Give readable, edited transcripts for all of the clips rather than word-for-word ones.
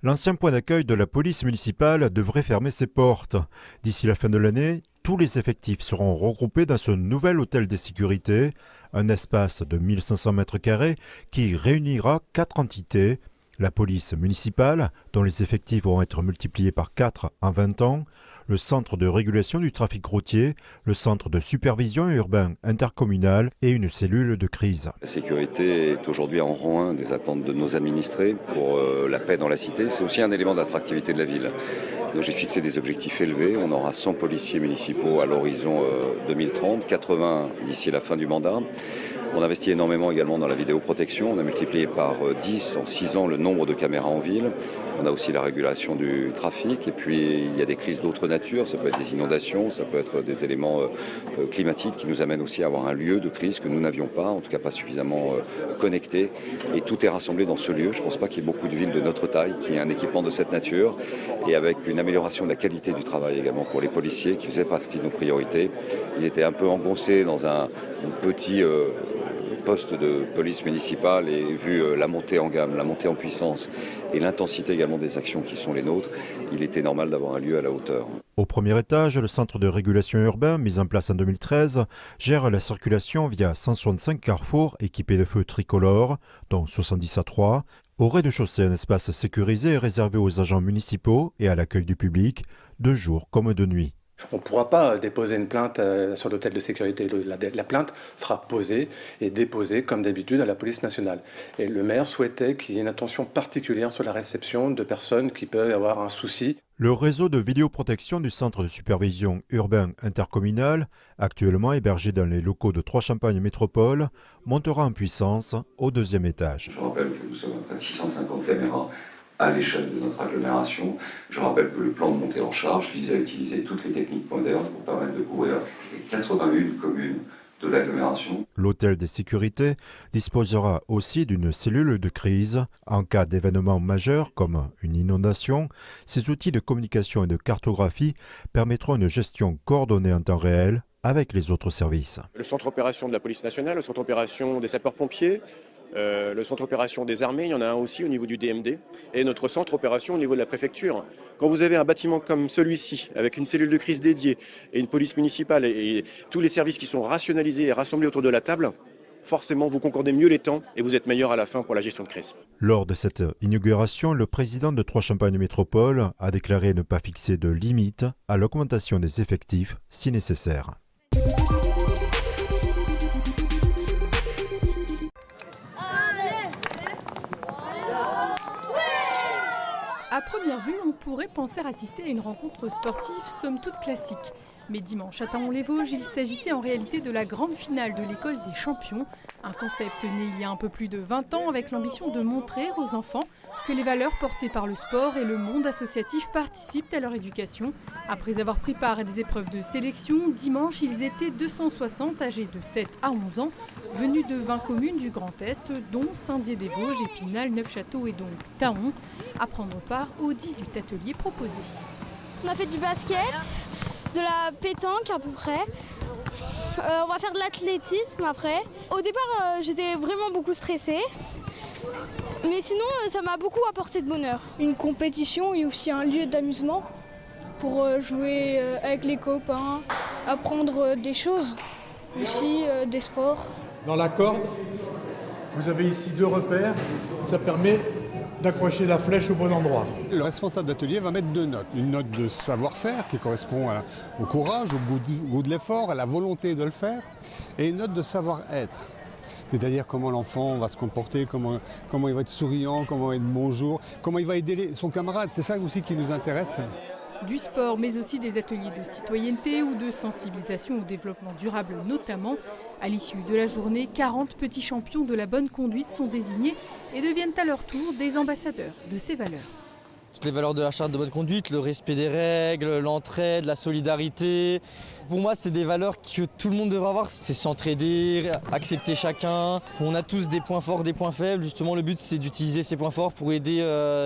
L'ancien point d'accueil de la police municipale devrait fermer ses portes. D'ici la fin de l'année, tous les effectifs seront regroupés dans ce nouvel hôtel de sécurité, un espace de 1500 m² qui réunira 4 entités. La police municipale, dont les effectifs vont être multipliés par 4 en 20 ans, le centre de régulation du trafic routier, le centre de supervision urbain intercommunal et une cellule de crise. La sécurité est aujourd'hui en rang 1 des attentes de nos administrés pour la paix dans la cité. C'est aussi un élément d'attractivité de la ville. Donc j'ai fixé des objectifs élevés. On aura 100 policiers municipaux à l'horizon 2030, 80 d'ici la fin du mandat. On investit énormément également dans la vidéoprotection. On a multiplié par 10 en 6 ans le nombre de caméras en ville. On a aussi la régulation du trafic. Et puis il y a des crises d'autres natures. Ça peut être des inondations, ça peut être des éléments climatiques qui nous amènent aussi à avoir un lieu de crise que nous n'avions pas, en tout cas pas suffisamment connecté. Et tout est rassemblé dans ce lieu. Je ne pense pas qu'il y ait beaucoup de villes de notre taille qui aient un équipement de cette nature. Et avec une amélioration de la qualité du travail également pour les policiers qui faisaient partie de nos priorités. Ils étaient un peu engoncés dans un petit poste de police municipale et vu la montée en gamme, la montée en puissance et l'intensité également des actions qui sont les nôtres, il était normal d'avoir un lieu à la hauteur. Au premier étage, le centre de régulation urbain, mis en place en 2013, gère la circulation via 165 carrefours équipés de feux tricolores, dont 70 à 3. Au rez-de-chaussée, un espace sécurisé réservé aux agents municipaux et à l'accueil du public, de jour comme de nuit. On ne pourra pas déposer une plainte sur l'hôtel de sécurité. La plainte sera posée et déposée, comme d'habitude, à la police nationale. Et le maire souhaitait qu'il y ait une attention particulière sur la réception de personnes qui peuvent avoir un souci. Le réseau de vidéoprotection du centre de supervision urbain intercommunal, actuellement hébergé dans les locaux de Trois-Champagnes Métropole, montera en puissance au deuxième étage. Je rappelle que nous sommes à près de 650 caméras à l'échelle de notre agglomération. Je rappelle que le plan de montée en charge visait à utiliser toutes les techniques modernes pour permettre de couvrir les 81 communes de l'agglomération. L'hôtel des sécurités disposera aussi d'une cellule de crise. En cas d'événement majeur comme une inondation, ces outils de communication et de cartographie permettront une gestion coordonnée en temps réel avec les autres services. Le centre opération de la police nationale, le centre opération des sapeurs-pompiers, le centre opération des armées, il y en a un aussi au niveau du DMD, et notre centre opération au niveau de la préfecture. Quand vous avez un bâtiment comme celui-ci, avec une cellule de crise dédiée, et une police municipale, et tous les services qui sont rationalisés et rassemblés autour de la table, forcément vous concordez mieux les temps et vous êtes meilleur à la fin pour la gestion de crise. Lors de cette inauguration, le président de Trois-Champagnes Métropole a déclaré ne pas fixer de limite à l'augmentation des effectifs si nécessaire. À première vue, on pourrait penser assister à une rencontre sportive somme toute classique. Mais dimanche à Taon-les-Vosges, il s'agissait en réalité de la grande finale de l'école des champions. Un concept né il y a un peu plus de 20 ans avec l'ambition de montrer aux enfants que les valeurs portées par le sport et le monde associatif participent à leur éducation. Après avoir pris part à des épreuves de sélection, dimanche, ils étaient 260 âgés de 7 à 11 ans, venus de 20 communes du Grand Est, dont Saint-Dié-des-Vosges, Épinal, Neufchâteau et donc Taon, à prendre part aux 18 ateliers proposés. On a fait du basket, de la pétanque à peu près. On va faire de l'athlétisme après. Au départ, j'étais vraiment beaucoup stressée. Mais sinon, ça m'a beaucoup apporté de bonheur. Une compétition et aussi un lieu d'amusement pour jouer avec les copains, apprendre des choses, aussi des sports. Dans la corde, vous avez ici 2 repères. Ça permet d'accrocher la flèche au bon endroit. Le responsable d'atelier va mettre 2 notes. Une note de savoir-faire qui correspond au courage, au goût de l'effort, à la volonté de le faire, et une note de savoir-être. C'est-à-dire comment l'enfant va se comporter, comment il va être souriant, comment il va être bonjour, comment il va aider son camarade. C'est ça aussi qui nous intéresse. Du sport, mais aussi des ateliers de citoyenneté ou de sensibilisation au développement durable notamment. À l'issue de la journée, 40 petits champions de la bonne conduite sont désignés et deviennent à leur tour des ambassadeurs de ces valeurs. Toutes les valeurs de la charte de bonne conduite, le respect des règles, l'entraide, la solidarité. Pour moi, c'est des valeurs que tout le monde devrait avoir. C'est s'entraider, accepter chacun. On a tous des points forts, des points faibles. Justement, le but, c'est d'utiliser ces points forts pour aider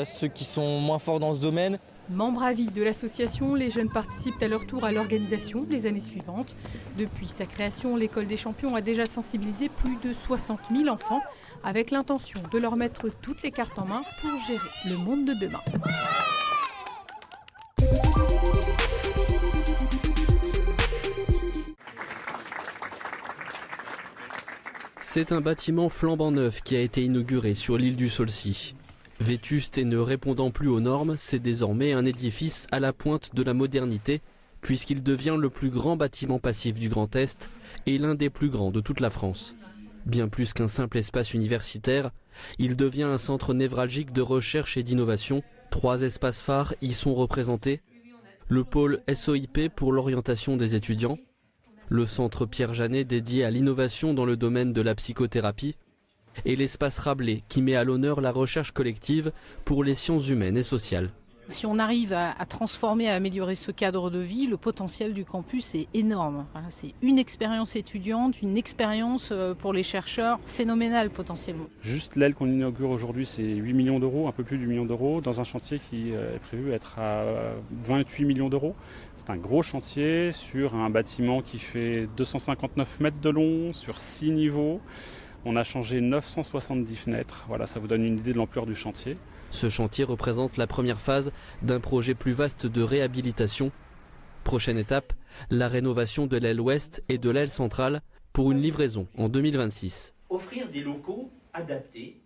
ceux qui sont moins forts dans ce domaine. Membres à vie de l'association, les jeunes participent à leur tour à l'organisation les années suivantes. Depuis sa création, l'École des champions a déjà sensibilisé plus de 60 000 enfants avec l'intention de leur mettre toutes les cartes en main pour gérer le monde de demain. C'est un bâtiment flambant neuf qui a été inauguré sur l'île du Saulcy. Vétuste et ne répondant plus aux normes, c'est désormais un édifice à la pointe de la modernité, puisqu'il devient le plus grand bâtiment passif du Grand Est et l'un des plus grands de toute la France. Bien plus qu'un simple espace universitaire, il devient un centre névralgique de recherche et d'innovation. 3 espaces phares y sont représentés. Le pôle SOIP pour l'orientation des étudiants, le centre Pierre Janet dédié à l'innovation dans le domaine de la psychothérapie, et l'espace Rabelais qui met à l'honneur la recherche collective pour les sciences humaines et sociales. Si on arrive à transformer, à améliorer ce cadre de vie, le potentiel du campus est énorme. Voilà, c'est une expérience étudiante, une expérience pour les chercheurs phénoménale potentiellement. Juste l'aile qu'on inaugure aujourd'hui, c'est 8 millions d'euros, un peu plus de 8 millions d'euros, dans un chantier qui est prévu être à 28 millions d'euros. C'est un gros chantier sur un bâtiment qui fait 259 mètres de long, sur 6 niveaux. On a changé 970 fenêtres. Voilà, ça vous donne une idée de l'ampleur du chantier. Ce chantier représente la première phase d'un projet plus vaste de réhabilitation. Prochaine étape, la rénovation de l'aile ouest et de l'aile centrale pour une livraison en 2026. Offrir des locaux adaptés.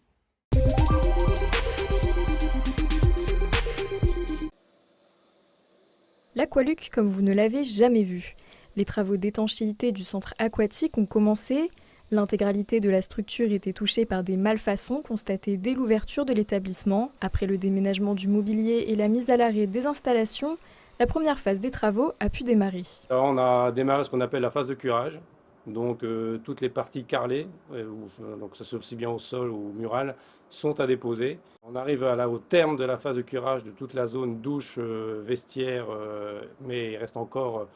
L'Aqualuc comme vous ne l'avez jamais vu. Les travaux d'étanchéité du centre aquatique ont commencé. L'intégralité de la structure était touchée par des malfaçons constatées dès l'ouverture de l'établissement. Après le déménagement du mobilier et la mise à l'arrêt des installations, la première phase des travaux a pu démarrer. Alors on a démarré ce qu'on appelle la phase de curage. Donc toutes les parties carrelées, donc ça c'est aussi bien au sol ou mural, sont à déposer. On arrive au terme de la phase de curage de toute la zone douche, vestiaire, mais il reste encore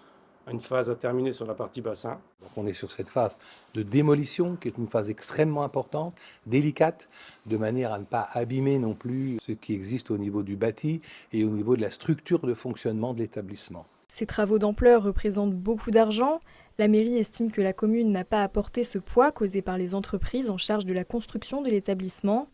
une phase à terminer sur la partie bassin. Donc on est sur cette phase de démolition qui est une phase extrêmement importante, délicate, de manière à ne pas abîmer non plus ce qui existe au niveau du bâti et au niveau de la structure de fonctionnement de l'établissement. Ces travaux d'ampleur représentent beaucoup d'argent. La mairie estime que la commune n'a pas apporté ce poids causé par les entreprises en charge de la construction de l'établissement.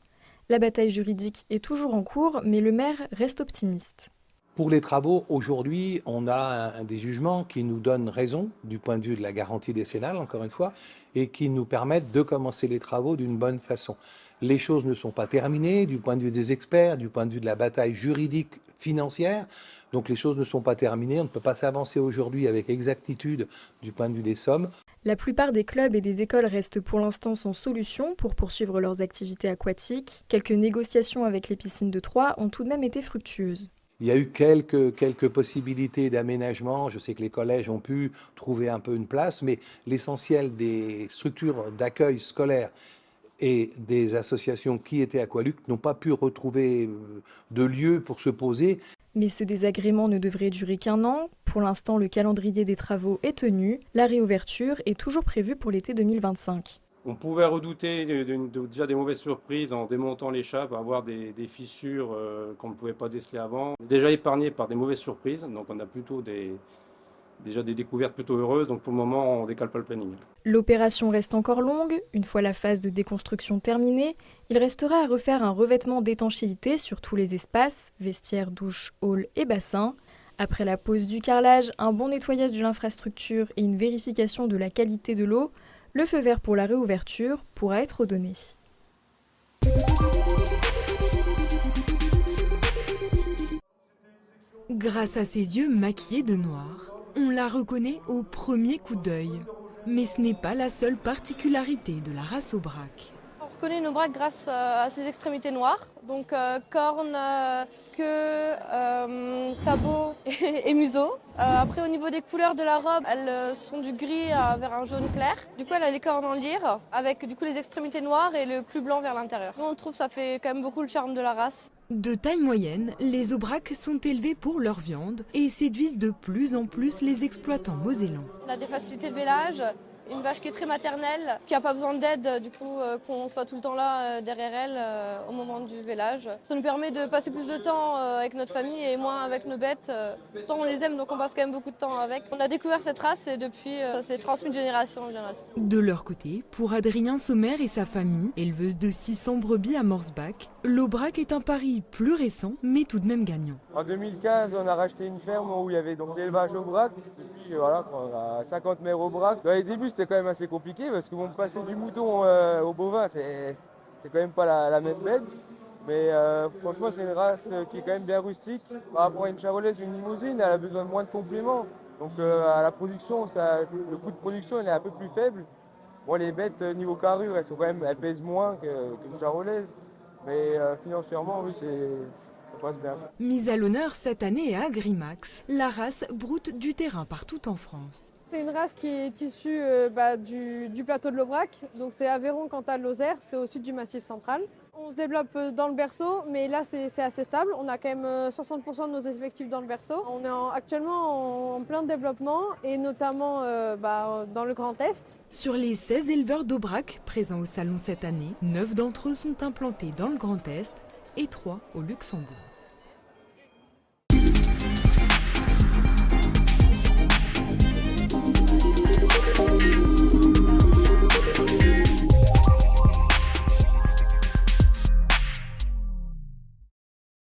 La bataille juridique est toujours en cours, mais le maire reste optimiste. Pour les travaux, aujourd'hui, on a des jugements qui nous donnent raison du point de vue de la garantie décennale, encore une fois, et qui nous permettent de commencer les travaux d'une bonne façon. Les choses ne sont pas terminées du point de vue des experts, du point de vue de la bataille juridique financière. Donc les choses ne sont pas terminées, on ne peut pas s'avancer aujourd'hui avec exactitude du point de vue des sommes. La plupart des clubs et des écoles restent pour l'instant sans solution pour poursuivre leurs activités aquatiques. Quelques négociations avec les piscines de Troyes ont tout de même été fructueuses. Il y a eu quelques possibilités d'aménagement. Je sais que les collèges ont pu trouver un peu une place, mais l'essentiel des structures d'accueil scolaire et des associations qui étaient Aqualuc n'ont pas pu retrouver de lieu pour se poser. Mais ce désagrément ne devrait durer qu'1 an. Pour l'instant, le calendrier des travaux est tenu. La réouverture est toujours prévue pour l'été 2025. On pouvait redouter déjà des mauvaises surprises en démontant l'échappe, avoir des fissures qu'on ne pouvait pas déceler avant. On est déjà épargné par des mauvaises surprises, donc on a plutôt déjà des découvertes plutôt heureuses, donc pour le moment on ne décale pas le planning. L'opération reste encore longue. Une fois la phase de déconstruction terminée, il restera à refaire un revêtement d'étanchéité sur tous les espaces, vestiaires, douches, halls et bassins. Après la pose du carrelage, un bon nettoyage de l'infrastructure et une vérification de la qualité de l'eau, le feu vert pour la réouverture pourra être donné. Grâce à ses yeux maquillés de noir, on la reconnaît au premier coup d'œil. Mais ce n'est pas la seule particularité de la race Aubrac. On reconnaît une aubrac grâce à ses extrémités noires, donc cornes, queue, sabots et museau. Après au niveau des couleurs de la robe, elles sont du gris vers un jaune clair. Du coup elle a les cornes en lyre avec du coup les extrémités noires et le plus blanc vers l'intérieur. Nous on trouve que ça fait quand même beaucoup le charme de la race. De taille moyenne, les aubracs sont élevés pour leur viande et séduisent de plus en plus les exploitants mosellans. On a des facilités de vélage, Une vache qui est très maternelle, qui n'a pas besoin d'aide, du coup qu'on soit tout le temps là derrière elle au moment du vélage. Ça nous permet de passer plus de temps avec notre famille et moins avec nos bêtes. Pourtant on les aime donc on passe quand même beaucoup de temps avec. On a découvert cette race et depuis ça s'est transmis de génération en génération. De leur côté, pour Adrien Sommer et sa famille, éleveuse de 600 brebis à Morsbach, l'Aubrac est un pari plus récent mais tout de même gagnant. En 2015, on a racheté une ferme où il y avait donc l'élevage Aubrac. Et puis voilà, on a 50 mères Aubrac. Dans les débuts, c'était quand même assez compliqué parce que passer du mouton au bovin, c'est quand même pas la même bête. Mais franchement, c'est une race qui est quand même bien rustique. Par rapport à une charolaise, une limousine, elle a besoin de moins de compléments. Donc à la production, le coût de production il est un peu plus faible. Bon, les bêtes niveau carrure, elles pèsent moins qu'une charolaise. Mais financièrement, oui, ça passe bien. Mise à l'honneur cette année à Agrimax, la race broute du terrain partout en France. C'est une race qui est issue du plateau de l'Aubrac, donc c'est Aveyron, Cantal, Lozère, c'est au sud du Massif central. On se développe dans le berceau, mais là c'est assez stable. On a quand même 60% de nos effectifs dans le berceau. On est actuellement en plein développement et notamment dans le Grand Est. Sur les 16 éleveurs d'Aubrac présents au salon cette année, 9 d'entre eux sont implantés dans le Grand Est et 3 au Luxembourg.